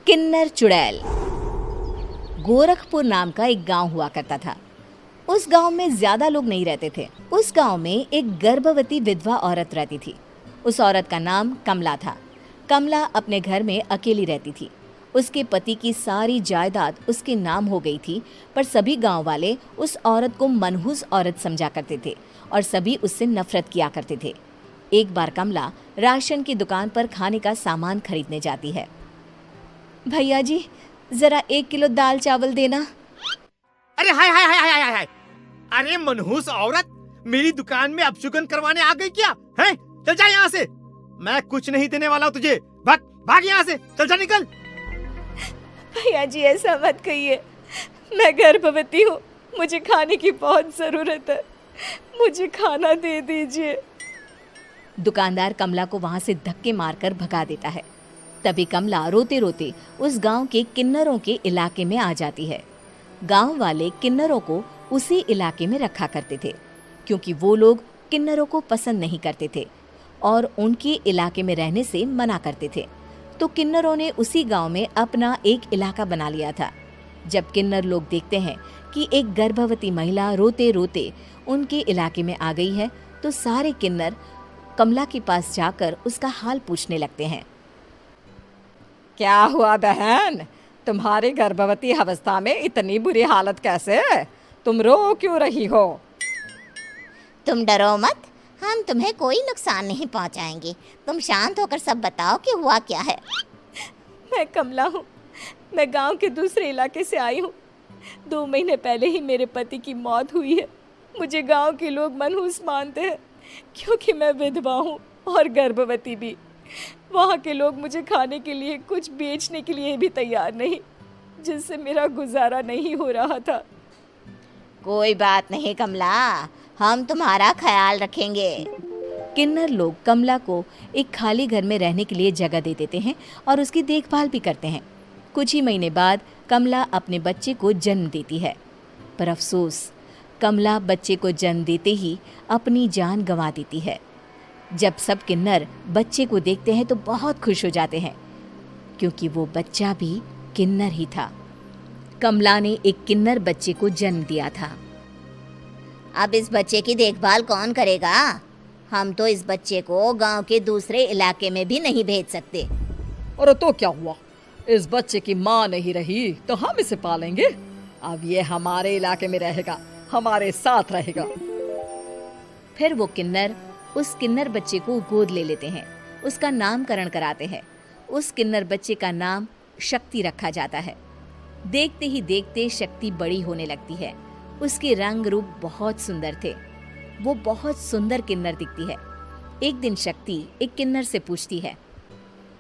किन्नर चुड़ैल। गोरखपुर नाम का एक गांव हुआ करता था। उस गांव में ज्यादा लोग नहीं रहते थे। उस गांव में एक गर्भवती विधवा औरत रहती थी। उस औरत का नाम कमला था। कमला अपने घर में अकेली रहती थी। उसके पति की सारी जायदाद उसके नाम हो गई थी, पर सभी गांव वाले उस औरत को मनहूस औरत समझा करते थे और सभी उससे नफरत किया करते थे। एक बार कमला राशन की दुकान पर खाने का सामान खरीदने जाती है। भैया जी, जरा 1 किलो दाल चावल देना। अरे हाय हाय हाय हाय हाय हाय! अरे मनहूस औरत, मेरी दुकान में अपशुगन करवाने आ गई क्या? हैं? चल जा यहाँ से। मैं कुछ नहीं देने वाला हूँ तुझे। भाग भाग यहाँ से, चल जा, निकल। भैया जी, ऐसा मत कहिए। मैं गर्भवती हूँ, मुझे खाने की बहुत जरूरत है। मुझे खाना दे दीजिए। दुकानदार कमला को वहां से धक्के मारकर भगा देता है। तभी कमला रोते रोते उस गांव के किन्नरों के इलाके में आ जाती है। गांव वाले किन्नरों को उसी इलाके में रखा करते थे, क्योंकि वो लोग किन्नरों को पसंद नहीं करते थे और उनके इलाके में रहने से मना करते थे। तो किन्नरों ने उसी गांव में अपना एक इलाका बना लिया था। जब किन्नर लोग देखते हैं कि एक गर्भवती महिला रोते रोते उनके इलाके में आ गई है, तो सारे किन्नर कमला के पास जाकर उसका हाल पूछने लगते हैं। क्या हुआ बहन, तुम्हारी गर्भवती अवस्था में इतनी बुरी हालत कैसे है? तुम रो क्यों रही हो? तुम डरो मत, हम तुम्हें कोई नुकसान नहीं पहुंचाएंगे। तुम शांत होकर सब बताओ कि हुआ क्या है। मैं कमला हूँ। मैं गांव के दूसरे इलाके से आई हूँ। 2 महीने पहले ही मेरे पति की मौत हुई है। मुझे गांव के लोग मनहूस मानते हैं, क्योंकि मैं विधवा हूँ और गर्भवती भी। वहाँ के लोग मुझे खाने के लिए कुछ बेचने के लिए भी तैयार नहीं, जिससे मेरा गुजारा नहीं हो रहा था। कोई बात नहीं कमला, हम तुम्हारा ख्याल रखेंगे। किन्नर लोग कमला को एक खाली घर में रहने के लिए जगह दे देते हैं और उसकी देखभाल भी करते हैं। कुछ ही महीने बाद कमला अपने बच्चे को जन्म देती है, पर अफसोस, कमला बच्चे को जन्म देते ही अपनी जान गंवा देती है। जब सब किन्नर बच्चे को देखते हैं तो बहुत खुश हो जाते हैं, क्योंकि वो बच्चा भी किन्नर ही था। कमला ने एक किन्नर बच्चे को जन्म दिया था। अब इस बच्चे की देखभाल कौन करेगा? हम तो इस बच्चे को गांव के दूसरे इलाके में भी नहीं भेज सकते। और तो क्या हुआ, इस बच्चे की माँ नहीं रही तो हम इसे पालेंगे। अब ये हमारे इलाके में रहेगा, हमारे साथ रहेगा। फिर वो किन्नर उस किन्नर बच्चे को गोद ले लेते हैं, उसका नामकरण कराते हैं। उस किन्नर बच्चे का नाम शक्ति रखा जाता है। देखते ही देखते शक्ति बड़ी होने लगती है। उसके रंग रूप बहुत सुंदर थे। वो बहुत सुंदर किन्नर दिखती है। एक दिन शक्ति एक किन्नर से पूछती है,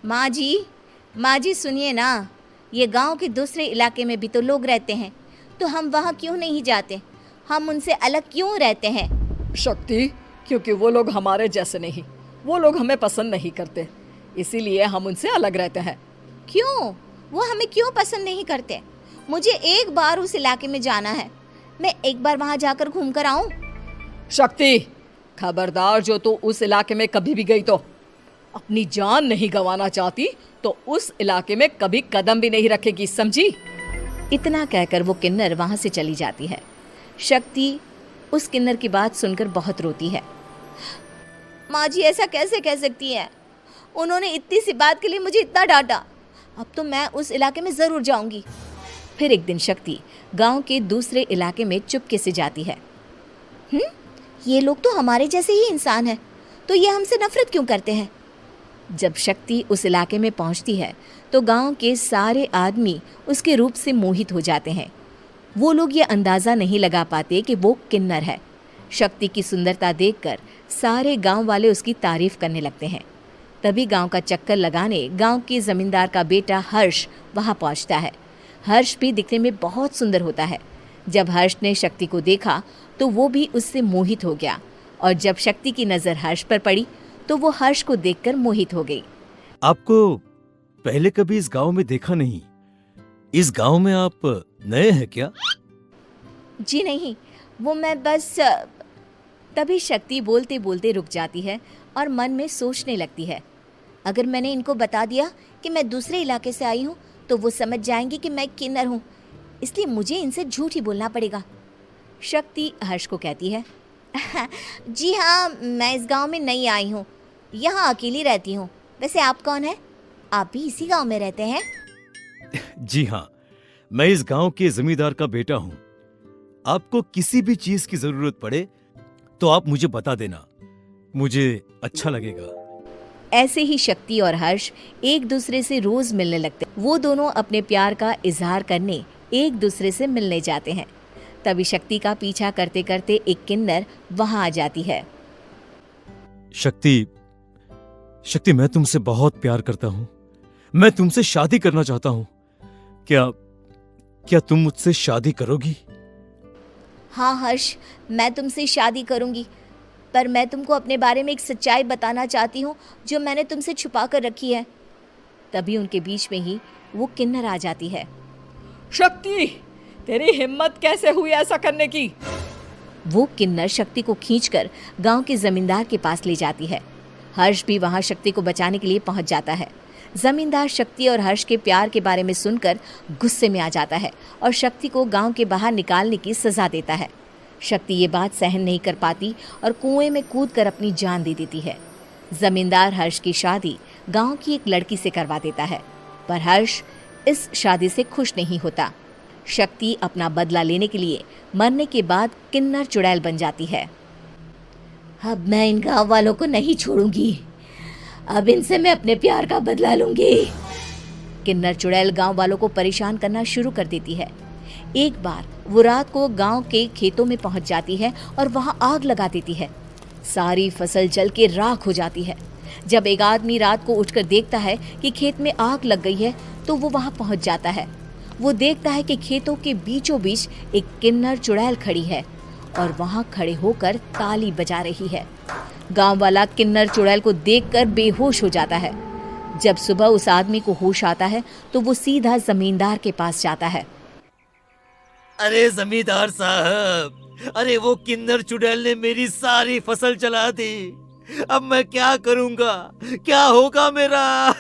माँ जी सुनिए ना, ये गांव के दूसरे इलाके में भी तो लोग रहते हैं, तो हम वहाँ क्यों नहीं जाते? हम उनसे अलग क्यों रहते हैं? शक्ति, क्योंकि वो लोग हमारे जैसे नहीं, वो लोग हमें पसंद नहीं करते, इसीलिए हम उनसे अलग रहते हैं। क्यों? वो हमें क्यों पसंद नहीं करते? मुझे एक बार उस इलाके में जाना है। मैं एक बार वहाँ जाकर घूम कर आऊँ। शक्ति, खबरदार, जो तू उस इलाके में कभी भी गई तो अपनी जान नहीं गंवाना चाहती तो उस इलाके में कभी कदम भी नहीं रखेगी, समझी? इतना कहकर वो किन्नर वहाँ से चली जाती है। शक्ति उस किन्नर की बात सुनकर बहुत रोती है। माँ जी, ऐसा कैसे कह सकती हैं? उन्होंने इतनी सी बात के लिए मुझे इतना डांटा। अब तो मैं उस इलाके में ज़रूर जाऊंगी। फिर एक दिन शक्ति गांव के दूसरे इलाके में चुपके से जाती है। ये लोग तो हमारे जैसे ही इंसान हैं, तो ये हमसे नफरत क्यों करते हैं? जब शक्ति उस इलाके में पहुंचती है तो गांव के सारे आदमी उसके रूप से मोहित हो जाते हैं। वो लोग ये अंदाज़ा नहीं लगा पाते कि वो किन्नर है। शक्ति की सुंदरता देखकर सारे गांव वाले उसकी तारीफ करने लगते हैं। तभी गांव का चक्कर लगाने गांव के जमींदार का बेटा हर्ष वहां पहुंचता है। हर्ष भी दिखने में बहुत सुंदर होता है। जब हर्ष ने शक्ति को देखा तो वो भी उससे मोहित हो गया, और जब शक्ति की नज़र हर्ष पर पड़ी तो वो हर्ष को देखकर मोहित हो गई। आपको पहले कभी इस गांव में देखा नहीं। इस गांव में आप नए हैं क्या? जी नहीं, वो मैं बस। तभी शक्ति बोलते बोलते रुक जाती है और मन में सोचने लगती है, अगर मैंने इनको बता दिया कि मैं दूसरे इलाके से आई हूँ तो वो समझ जाएंगे कि मैं किन्नर हूँ, इसलिए मुझे इनसे झूठ ही बोलना पड़ेगा। शक्ति हर्ष को कहती है, जी हाँ, मैं इस गांव में नई आई हूँ, यहाँ अकेली रहती हूँ। वैसे आप कौन है? आप भी इसी गांव में रहते हैं? जी हाँ, मैं इस गांव के जमींदार का बेटा हूँ। आपको किसी भी चीज की जरूरत पड़े तो आप मुझे बता देना, मुझे अच्छा लगेगा। ऐसे ही शक्ति और हर्ष एक दूसरे से रोज मिलने लगते। वो दोनों अपने प्यार का इजहार करने एक दूसरे से मिलने जाते हैं। तभी शक्ति का पीछा करते करते एक किन्नर वहां आ जाती है। शक्ति, मैं तुमसे बहुत प्यार करता हूँ। मैं तुमसे शादी करना चाहता हूँ। क्या तुम मुझसे शादी करोगी? हाँ हर्ष, मैं तुमसे शादी करूँगी, पर मैं तुमको अपने बारे में एक सच्चाई बताना चाहती हूँ जो मैंने तुमसे छुपा कर रखी है। तभी उनके बीच में ही वो किन्नर आ जाती है। शक्ति, तेरी हिम्मत कैसे हुई ऐसा करने की? वो किन्नर शक्ति को खींचकर गांव के जमींदार के पास ले जाती है। हर्ष भी वहां शक्ति को बचाने के लिए पहुंच जाता है। जमींदार शक्ति और हर्ष के प्यार के बारे में सुनकर गुस्से में आ जाता है और शक्ति को गांव के बाहर निकालने की सजा देता है। शक्ति ये बात सहन नहीं कर पाती और कुएं में कूदकर अपनी जान दे देती है। जमींदार हर्ष की शादी गांव की एक लड़की से करवा देता है, पर हर्ष इस शादी से खुश नहीं होता। शक्ति अपना बदला लेने के लिए मरने के बाद किन्नर चुड़ैल बन जाती है। अब मैं इन गाँव वालों को नहीं छोड़ूंगी, अब इनसे मैं अपने प्यार का बदला लूंगी। किन्नर चुड़ैल गांव वालों को परेशान करना शुरू कर देती है। एक बार वो रात को गांव के खेतों में पहुंच जाती है और वहां आग लगा देती है। सारी फसल जल के राख हो जाती है। जब एक आदमी रात को उठकर देखता है कि खेत में आग लग गई है तो वो वहां पहुंच जाता है। वो देखता है कि खेतों के बीचों बीच एक किन्नर चुड़ैल खड़ी है और वहां खड़े होकर ताली बजा रही है। गांव वाला किन्नर चुड़ैल को देखकर बेहोश हो जाता है। जब सुबह उस आदमी को होश आता है तो वो सीधा जमींदार के पास जाता है। अरे जमींदार साहब, अरे वो किन्नर चुड़ैल ने मेरी सारी फसल जला दी। अब मैं क्या करूंगा? क्या होगा मेरा?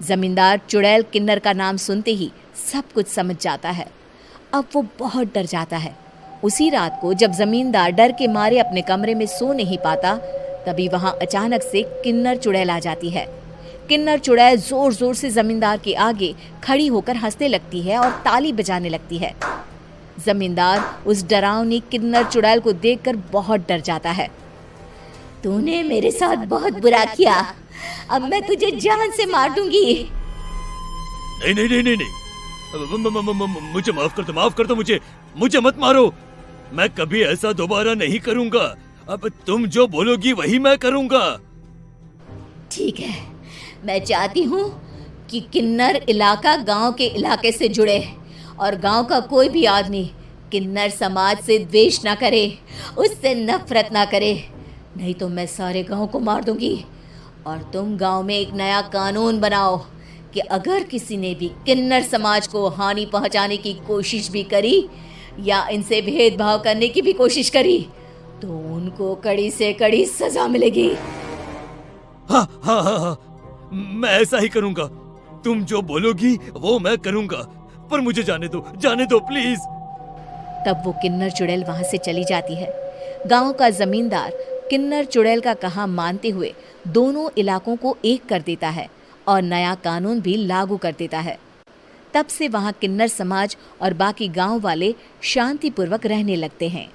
जमींदार चुड़ैल किन्नर का नाम सुनते ही सब कुछ समझ जाता है। अब वो बहुत डर जाता है। उसी रात को जब जमींदार डर के मारे अपने कमरे में सो नहीं पाता, तभी वहां अचानक से किन्नर चुड़ैल आ जाती है। किन्नर चुड़ैल जोर जोर से जमींदार के आगे खड़ी होकर हंसने लगती है और ताली बजाने लगती है। जमींदार उस डरावनी किन्नर चुड़ैल को देखकर बहुत डर जाता है। तूने मेरे साथ बहुत बुरा किया, अब मैं तुझे जान से मार दूंगी। नहीं नहीं नहीं नहीं नहीं, मुझे माफ कर दो, मुझे मत मारो। मैं कभी ऐसा दोबारा नहीं करूंगा। अब तुम जो बोलोगी वही मैं करूंगा। ठीक है, मैं चाहती हूँ कि किन्नर इलाका गांव के इलाके से जुड़े और गांव का कोई भी आदमी किन्नर समाज से द्वेष ना करे, उससे नफरत ना करे, नहीं तो मैं सारे गांव को मार दूंगी। और तुम गांव में एक नया कानून बनाओ कि अगर किसी ने भी किन्नर समाज को हानि पहुंचाने की कोशिश भी करी या इनसे भेदभाव करने की भी कोशिश करी तो उनको कड़ी से कड़ी सजा मिलेगी। हाँ हाँ हाँ हाँ, मैं ऐसा ही करूंगा। तुम जो बोलोगी वो मैं करूंगा, पर मुझे जाने दो प्लीज। तब वो किन्नर चुड़ैल वहां से चली जाती है। गांव का जमींदार किन्नर चुड़ैल का कहा मानते हुए दोनों इलाकों को एक कर देता है और नया कानून भी लागू कर देता है। तब से वहां किन्नर समाज और बाकी गांव वाले शांतिपूर्वक रहने लगते हैं।